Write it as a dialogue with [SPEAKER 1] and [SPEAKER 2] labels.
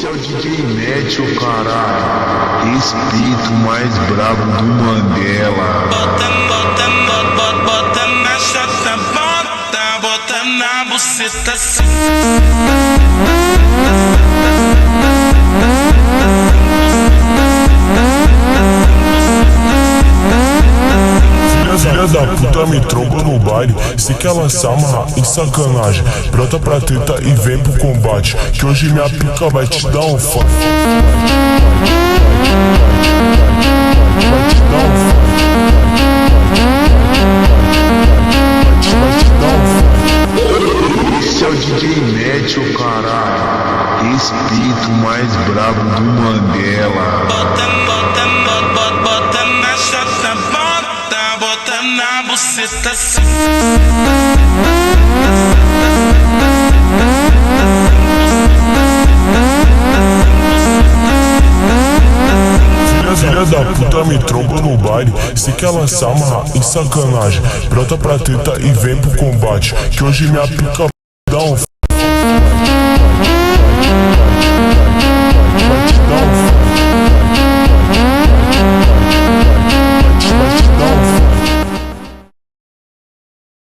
[SPEAKER 1] Esse é o DJ Net, ô caralho. Respeito o mais brabo do Mandela.
[SPEAKER 2] Bota na chata, bota na buceta assim.
[SPEAKER 3] Filha da puta me tromba no baile. Se quer lançar marra em sacanagem, brota pra treta e vem pro combate, que hoje minha pica vai te dar um fight. Vai te dar um fight.
[SPEAKER 1] Esse é o DJ Net, ô caralho. Respeito o mais brabo do Mandela.
[SPEAKER 2] Bota na chata, bota na buceta assim.
[SPEAKER 3] Filha da puta me tromba no baile. Se quer lançar marra em sacanagem, brota pra treta e vem pro combate, que hoje minha pica vai te dar um fight.